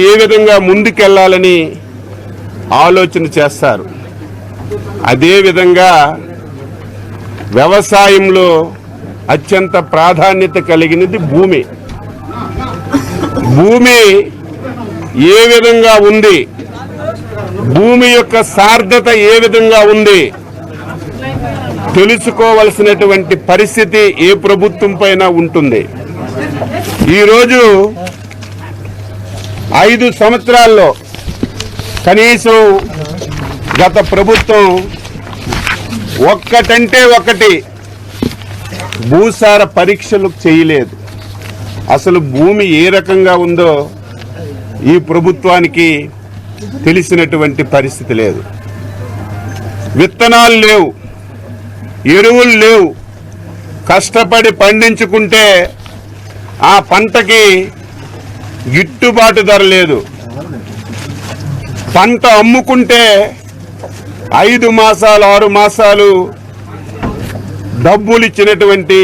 ఏ విధంగా ముందుకెళ్లాలని ఆలోచన చేస్తారు. అదేవిధంగా వ్యవసాయంలో అత్యంత ప్రాధాన్యత కలిగినది భూమి. భూమి ఏ విధంగా ఉంది, భూమి యొక్క సార్థత ఏ విధంగా ఉంది తెలుసుకోవలసినటువంటి పరిస్థితి ఏ ప్రభుత్వం పైన ఉంటుంది. ఈరోజు 5 సంవత్సరాల్లో కనీసం గత ప్రభుత్వం ఒక్కటంటే ఒకటి భూసార పరీక్షలు చేయలేదు. అసలు భూమి ఏ రకంగా ఉందో ఈ ప్రభుత్వానికి తెలిసినటువంటి పరిస్థితి లేదు. విత్తనాలు లేవు, ఎరువులు లేవు. కష్టపడి పండించుకుంటే ఆ పంటకి గిట్టుబాటు ధర లేదు. పంట అమ్ముకుంటే 5 మాసాలు 6 మాసాలు డబ్బులు ఇచ్చినటువంటి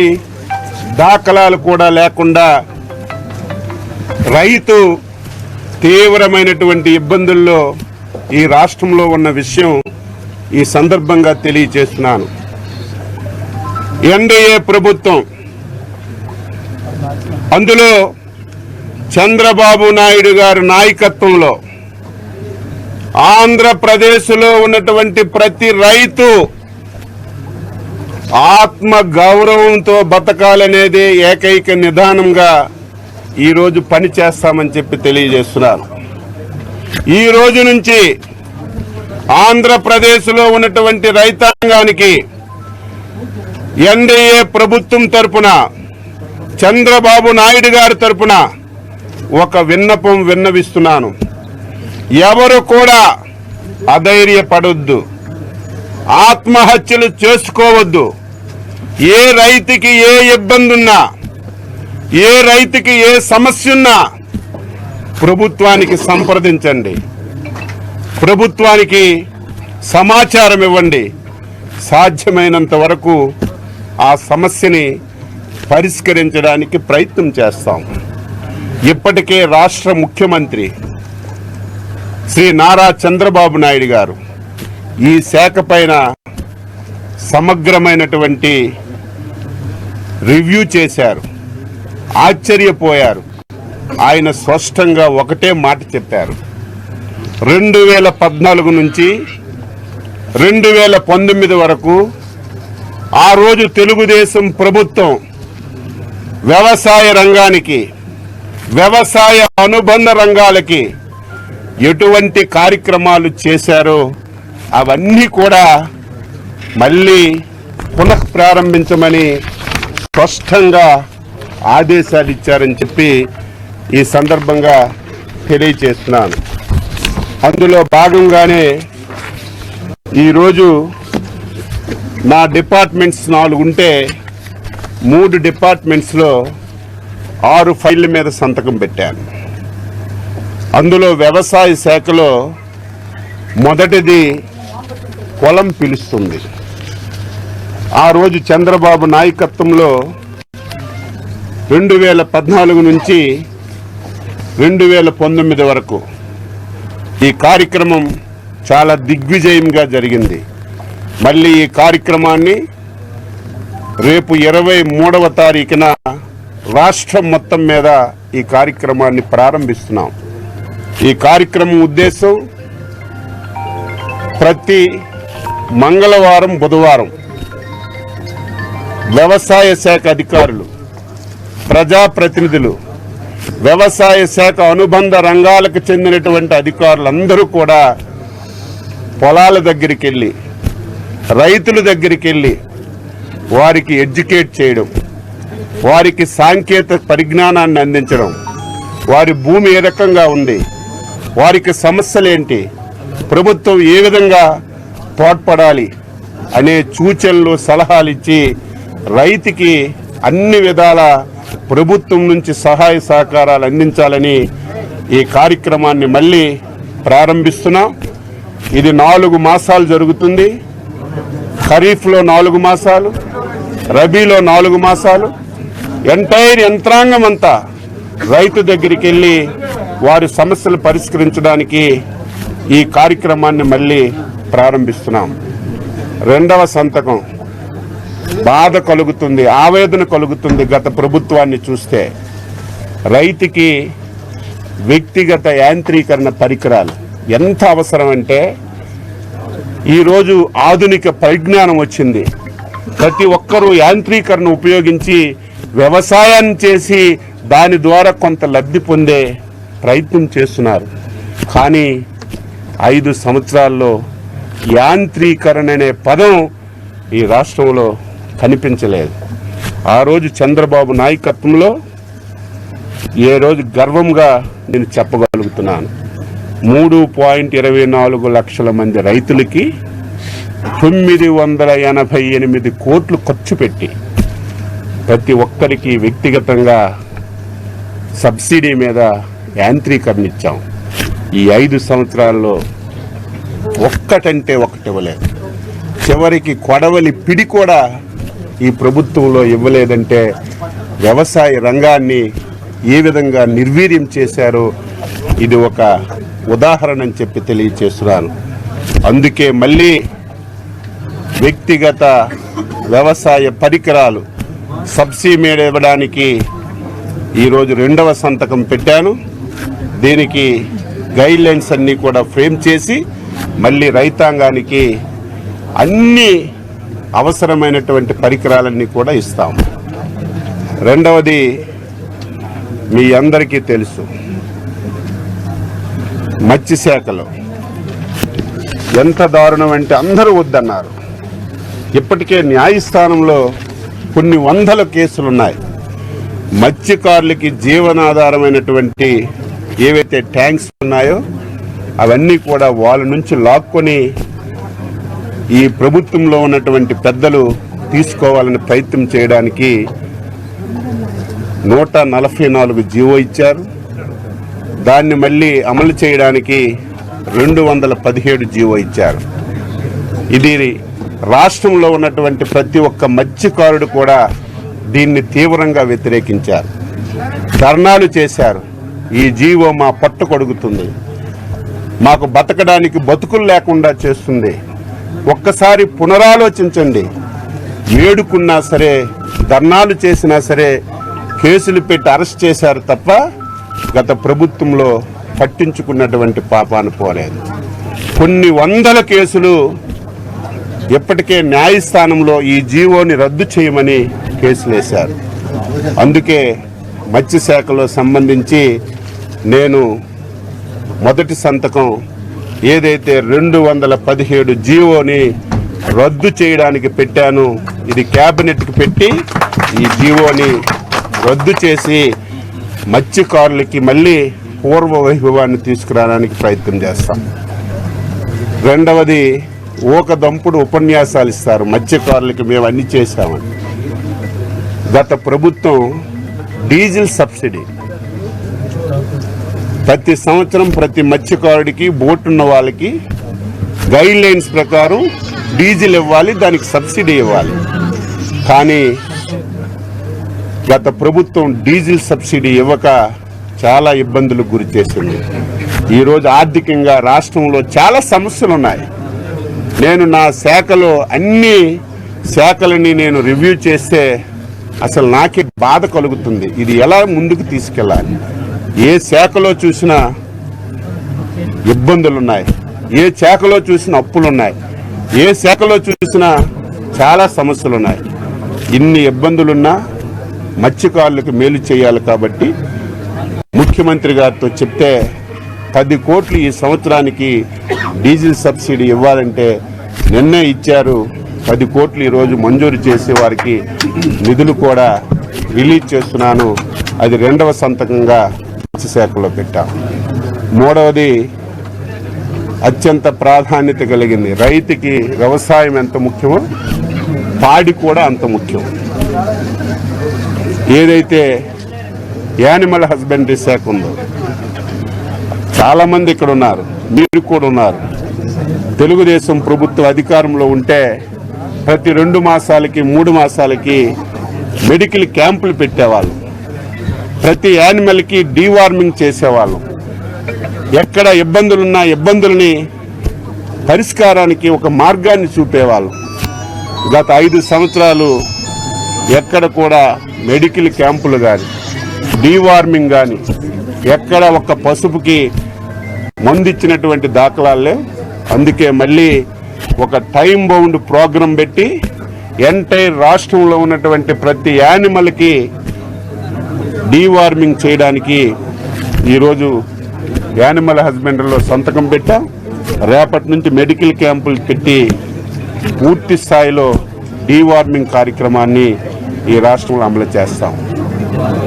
దాఖలాలు కూడా లేకుండా రైతు తీవ్రమైనటువంటి ఇబ్బందుల్లో ఈ రాష్ట్రంలో ఉన్న విషయం ఈ సందర్భంగా తెలియజేస్తున్నాను. ఎన్డీఏ ప్రభుత్వం, అందులో చంద్రబాబు నాయుడు గారి నాయకత్వంలో ఆంధ్రప్రదేశ్లో ఉన్నటువంటి ప్రతి రైతు ఆత్మ గౌరవంతో బతకాలనేదే ఏకైక నిదానంగా ఈరోజు పని చేస్తామని చెప్పి తెలియజేస్తున్నారు. ఈ రోజు నుంచి ఆంధ్రప్రదేశ్లో ఉన్నటువంటి రైతాంగానికి ఎన్డీఏ ప్రభుత్వం తరపున, చంద్రబాబు నాయుడు గారి తరపున ఒక విన్నపం విన్నవిస్తున్నాను. ఎవరు కూడా అధైర్యపడొద్దు, ఆత్మహత్యలు చేసుకోవద్దు. ఏ రైతుకి ఏ ఇబ్బంది ఉన్నా, ఏ రైతుకి ఏ సమస్య ఉన్నా ప్రభుత్వానికి సంప్రదించండి, ప్రభుత్వానికి సమాచారం ఇవ్వండి. సాధ్యమైనంత వరకు ఆ సమస్యని పరిష్కరించడానికి ప్రయత్నం చేస్తాం. ఇప్పటికే రాష్ట్ర ముఖ్యమంత్రి శ్రీ నారా చంద్రబాబు నాయుడు గారు ఈ శాఖ పైన సమగ్రమైనటువంటి రివ్యూ చేశారు. ఆశ్చర్యపోయారు. ఆయన స్పష్టంగా ఒకటే మాట చెప్పారు. 2014 నుంచి 2019 వరకు ఆ రోజు తెలుగుదేశం ప్రభుత్వం వ్యవసాయ రంగానికి, వ్యవసాయ అనుబంధ రంగాలకి ఎటువంటి కార్యక్రమాలు చేశారో అవన్నీ కూడా మళ్ళీ పునః ప్రారంభించమని స్పష్టంగా ఆదేశాలు ఇచ్చారని చెప్పి ఈ సందర్భంగా తెలియజేస్తున్నాను. అందులో భాగంగానే ఈరోజు నా డిపార్ట్మెంట్స్ 4 ఉంటే 3 డిపార్ట్మెంట్స్లో 6 ఫైళ్ళ మీద సంతకం పెట్టాను. అందులో వ్యవసాయ శాఖలో మొదటిది పొలం పిలుస్తుంది. ఆ రోజు చంద్రబాబు నాయకత్వంలో 2014 నుంచి 2019 వరకు ఈ కార్యక్రమం చాలా దిగ్విజయంగా జరిగింది. మళ్ళీ ఈ కార్యక్రమాన్ని రేపు 23వ తారీఖున రాష్ట్రం మొత్తం మీద ఈ కార్యక్రమాన్ని ప్రారంభిస్తున్నాం. ఈ కార్యక్రమం ఉద్దేశం ప్రతి మంగళవారం, బుధవారం వ్యవసాయ శాఖ అధికారులు, ప్రజాప్రతినిధులు, వ్యవసాయ శాఖ అనుబంధ రంగాలకు చెందినటువంటి అధికారులందరూ కూడా పొలాల దగ్గరికి వెళ్ళి, రైతుల దగ్గరికి వెళ్ళి వారికి ఎడ్యుకేట్ చేయడం, వారికి సాంకేతిక పరిజ్ఞానాన్ని అందించడం, వారి భూమి ఏ రకంగా ఉంది, వారికి సమస్యలేంటి, ప్రభుత్వం ఏ విధంగా తోడ్పడాలి అనే సూచనలు, సలహాలు ఇచ్చి రైతుకి అన్ని విధాల ప్రభుత్వం నుంచి సహాయ సహకారాలు అందించాలని ఈ కార్యక్రమాన్ని మళ్ళీ ప్రారంభిస్తున్నాం. ఇది 4 మాసాలు జరుగుతుంది. ఖరీఫ్లో 4 మాసాలు, రబీలో 4 మాసాలు. ఎంటైర్ యంత్రాంగం అంతా రైతు దగ్గరికి వెళ్ళి వారి సమస్యలు పరిష్కరించడానికి ఈ కార్యక్రమాన్ని మళ్ళీ ప్రారంభిస్తున్నాం. రెండవ సంతకం బాధ కలుగుతుంది, ఆవేదన కలుగుతుంది. గత ప్రభుత్వాన్ని చూస్తే రైతుకి వ్యక్తిగత యాంత్రీకరణ పరికరాలు ఎంత అవసరం అంటే, ఈరోజు ఆధునిక పరిజ్ఞానం వచ్చింది. ప్రతి ఒక్కరూ యాంత్రీకరణ ఉపయోగించి వ్యవసాయాన్ని చేసి దాని ద్వారా కొంత లబ్ధి పొందే ప్రయత్నం చేస్తున్నారు. కానీ 5 సంవత్సరాల్లో యాంత్రీకరణ అనే పదం ఈ రాష్ట్రంలో కనిపించలేదు. ఆ రోజు చంద్రబాబు నాయకత్వంలో ఏ రోజు గర్వంగా నేను చెప్పగలుగుతున్నాను, 3.24 లక్షల మంది రైతులకి 988 కోట్లు ఖర్చు పెట్టి ప్రతి ఒక్కరికి వ్యక్తిగతంగా సబ్సిడీ మీద యాంత్రీకరణ ఇచ్చాం. ఈ 5 సంవత్సరాల్లో ఒక్కటంటే ఒకటి ఇవ్వలేదు. చివరికి కొడవలి పిడి కూడా ఈ ప్రభుత్వంలో ఇవ్వలేదంటే వ్యవసాయ రంగాన్ని ఏ విధంగా నిర్వీర్యం చేశారో ఇది ఒక ఉదాహరణ అని చెప్పి తెలియచేస్తున్నాను. అందుకే మళ్ళీ వ్యక్తిగత వ్యవసాయ పరికరాలు సబ్సిడీ మీద ఇవ్వడానికి ఈరోజు రెండవ సంతకం పెట్టాను. దీనికి గైడ్ లైన్స్ అన్నీ కూడా ఫ్రేమ్ చేసి మళ్ళీ రైతాంగానికి అన్ని అవసరమైనటువంటి పరికరాలన్నీ కూడా ఇస్తాం. రెండవది మీ అందరికీ తెలుసు, మత్స్యశాఖలో ఎంత దారుణం అంటే అందరూ వద్దన్నారు. ఇప్పటికే న్యాయస్థానంలో కొన్ని వందల కేసులున్నాయి. మత్స్యకారులకి జీవనాధారమైనటువంటి ఏవైతే ట్యాంక్స్ ఉన్నాయో అవన్నీ కూడా వాళ్ళ నుంచి లాక్కొని ఈ ప్రభుత్వంలో ఉన్నటువంటి పెద్దలు తీసుకోవాలని ప్రయత్నం చేయడానికి 144 జీవో ఇచ్చారు. దాన్ని మళ్ళీ అమలు చేయడానికి 217 జీవో ఇచ్చారు. ఇది రాష్ట్రంలో ఉన్నటువంటి ప్రతి ఒక్క మత్స్యకారుడు కూడా దీన్ని తీవ్రంగా వ్యతిరేకించారు, ధర్నాలు చేశారు. ఈ జీవో మా పట్టు కొడుకుతుంది, మాకు బతకడానికి బతుకులు లేకుండా చేస్తుంది. ఒక్కసారి పునరాలోచించండి. వేడుకున్నా సరే, ధర్నాలు చేసినా సరే కేసులు పెట్టి అరెస్ట్ చేశారు తప్ప గత ప్రభుత్వంలో పట్టించుకున్నటువంటి పాపాను పోలేదు. కొన్ని వందల కేసులు ఇప్పటికే న్యాయస్థానంలో ఈ జీవోని రద్దు చేయమని కేసులు వేశారు. అందుకే మత్స్యశాఖలో సంబంధించి నేను మొదటి సంతకం ఏదైతే 217 జీవోని రద్దు చేయడానికి పెట్టాను, ఇది క్యాబినెట్కి పెట్టి ఈ జీవోని రద్దు చేసి మత్స్యకారులకి మళ్ళీ పూర్వ వైభవాన్ని తీసుకురావడానికి ప్రయత్నం చేస్తాం. రెండవది, ఊకదంపుడు ఉపన్యాసాలు ఇస్తారు మత్స్యకారులకి మేము అన్ని చేశామని. గత ప్రభుత్వం డీజిల్ సబ్సిడీ ప్రతి సంవత్సరం ప్రతి మత్స్యకారుడికి బోటున్న వాళ్ళకి గైడ్ లైన్స్ ప్రకారం డీజిల్ ఇవ్వాలి, దానికి సబ్సిడీ ఇవ్వాలి. కానీ గత ప్రభుత్వం డీజిల్ సబ్సిడీ ఇవ్వక చాలా ఇబ్బందులకు గురి చేసింది. ఈరోజు ఆర్థికంగా రాష్ట్రంలో చాలా సమస్యలు ఉన్నాయి. నేను నా శాఖలో అన్ని శాఖలని నేను రివ్యూ చేస్తే అసలు నాకే బాధ కలుగుతుంది. ఇది ఎలా ముందుకు తీసుకెళ్ళాలి? ఏ శాఖలో చూసినా ఇబ్బందులున్నాయి, ఏ శాఖలో చూసినా అప్పులున్నాయి, ఏ శాఖలో చూసినా చాలా సమస్యలున్నాయి. ఇన్ని ఇబ్బందులున్నా మత్స్యకారులకు మేలు చేయాలి కాబట్టి ముఖ్యమంత్రి గారితో చెప్తే 10 కోట్లు ఈ సంవత్సరానికి డీజిల్ సబ్సిడీ ఇవ్వాలంటే నిన్నే ఇచ్చారు. 10 కోట్లు ఈరోజు మంజూరు చేసే వారికి నిధులు కూడా రిలీజ్ చేస్తున్నాను. అది రెండవ సంతకంగా మత్స్యశాఖలో పెట్టాం. మూడవది అత్యంత ప్రాధాన్యత కలిగింది. రైతుకి వ్యవసాయం ఎంత ముఖ్యమో పాడి కూడా అంత ముఖ్యం. ఏదైతే యానిమల్ హస్బెండరీ శాఖ ఉందో, చాలామంది ఇక్కడ ఉన్నారు, మీరు కూడా ఉన్నారు. తెలుగుదేశం ప్రభుత్వం అధికారంలో ఉంటే ప్రతి 2 మాసాలకి 3 మాసాలకి మెడికల్ క్యాంపులు పెట్టేవాళ్ళు, ప్రతి యానిమల్కి డీవార్మింగ్ చేసేవాళ్ళం. ఎక్కడ ఇబ్బందులున్నా ఇబ్బందుల్ని పరిష్కారానికి ఒక మార్గాన్ని చూపేవాళ్ళు. గత 5 సంవత్సరాలు ఎక్కడ కూడా మెడికల్ క్యాంపులు కానీ డీవార్మింగ్ కానీ ఎక్కడ ఒక పసుపుకి మందిచ్చినటువంటి దాఖలాలే. అందుకే మళ్ళీ ఒక టైం బౌండ్ ప్రోగ్రాం పెట్టి ఎంటైర్ రాష్ట్రంలో ఉన్నటువంటి ప్రతి యానిమల్కి డీవార్మింగ్ చేయడానికి ఈరోజు యానిమల్ హస్బెండరీలో సంతకం పెట్టాం. రేపటి నుంచి మెడికల్ క్యాంపులు పెట్టి పూర్తి స్థాయిలో డీవార్మింగ్ కార్యక్రమాన్ని ఈ రాష్ట్రంలో అమలు చేస్తాం.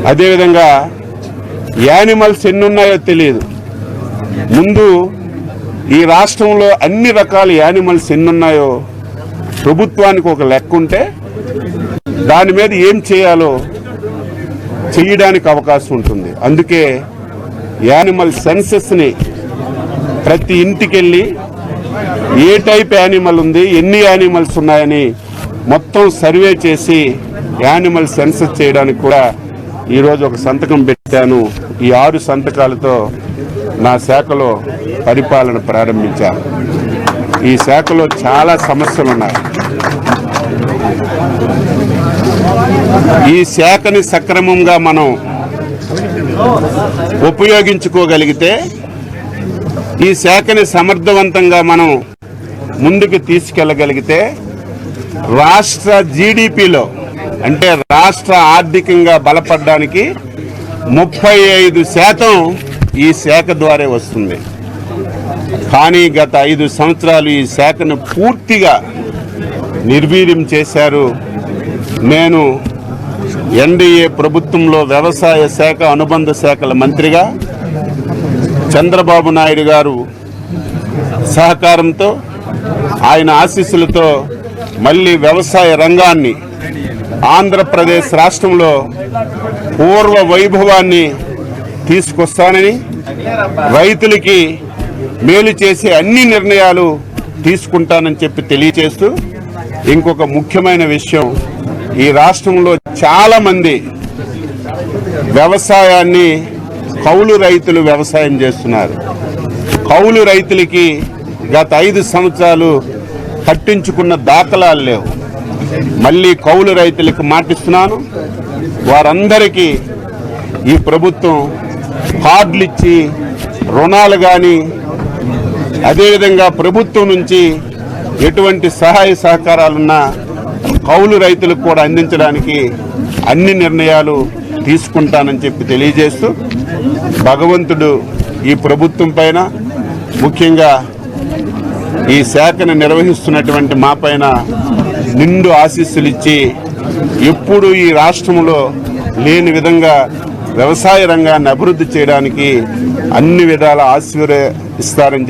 అదేవిధంగా యానిమల్స్ ఎన్ని ఉన్నాయో తెలియదు. ముందు ఈ రాష్ట్రంలో అన్ని రకాల యానిమల్స్ ఎన్ని ఉన్నాయో ప్రభుత్వానికి ఒక లెక్క ఉంటే దాని మీద ఏం చేయాలో చేయడానికి అవకాశం ఉంటుంది. అందుకే యానిమల్ సెన్సెస్ని ప్రతి ఇంటికి వెళ్ళి ఏ టైప్ యానిమల్ ఉంది, ఎన్ని యానిమల్స్ ఉన్నాయని మొత్తం సర్వే చేసి యానిమల్ సెన్సస్ చేయడానికి కూడా ఈరోజు ఒక సంతకం పెట్టాను. ఈ 6 సంతకాలతో నా శాఖలో పరిపాలన ప్రారంభించాను. ఈ శాఖలో చాలా సమస్యలు ఉన్నాయి. ఈ శాఖని సక్రమంగా మనం ఉపయోగించుకోగలిగితే, ఈ శాఖని సమర్థవంతంగా మనం ముందుకు తీసుకెళ్లగలిగితే రాష్ట్ర జీడిపిలో అంటే రాష్ట్ర ఆర్థికంగా బలపడడానికి 35% ఈ శాఖ ద్వారా వస్తుంది. కానీ గత 5 సంవత్సరాలు ఈ శాఖను పూర్తిగా నిర్వీర్యం చేశారు. నేను ఎన్డీఏ ప్రభుత్వంలో వ్యవసాయ శాఖ అనుబంధ శాఖల మంత్రిగా చంద్రబాబు నాయుడు గారు సహకారంతో ఆయన ఆశీస్సులతో మళ్ళీ వ్యవసాయ రంగాన్ని ఆంధ్రప్రదేశ్ రాష్ట్రంలో పూర్వ వైభవాన్ని తీసుకొస్తానని, రైతులకి మేలు చేసే అన్ని నిర్ణయాలు తీసుకుంటానని చెప్పి తెలియజేస్తూ, ఇంకొక ముఖ్యమైన విషయం, ఈ రాష్ట్రంలో చాలా మంది వ్యవసాయాన్ని కౌలు రైతులు వ్యవసాయం చేస్తున్నారు. కౌలు రైతులకి గత 5 సంవత్సరాలు పట్టించుకున్న దాఖలాలు లేవు. మళ్ళీ కౌలు రైతులకు మాటిస్తున్నాను. వారందరికీ ఈ ప్రభుత్వం కార్డులు ఇచ్చి రుణాలు కానీ అదేవిధంగా ప్రభుత్వం నుంచి ఎటువంటి సహాయ సహకారాలున్నా కౌలు రైతులకు కూడా అందించడానికి అన్ని నిర్ణయాలు తీసుకుంటానని చెప్పి తెలియజేస్తూ, భగవంతుడు ఈ ప్రభుత్వం పైన, ముఖ్యంగా ఈ శాఖను నిర్వహిస్తున్నటువంటి మా పైన నిండు ఆశీస్సులు ఇచ్చి ఎప్పుడు ఈ రాష్ట్రంలో లేని విధంగా వ్యవసాయ రంగాన్ని అభివృద్ధి చేయడానికి అన్ని విధాల ఆశీర్వదిస్తారని చెప్పి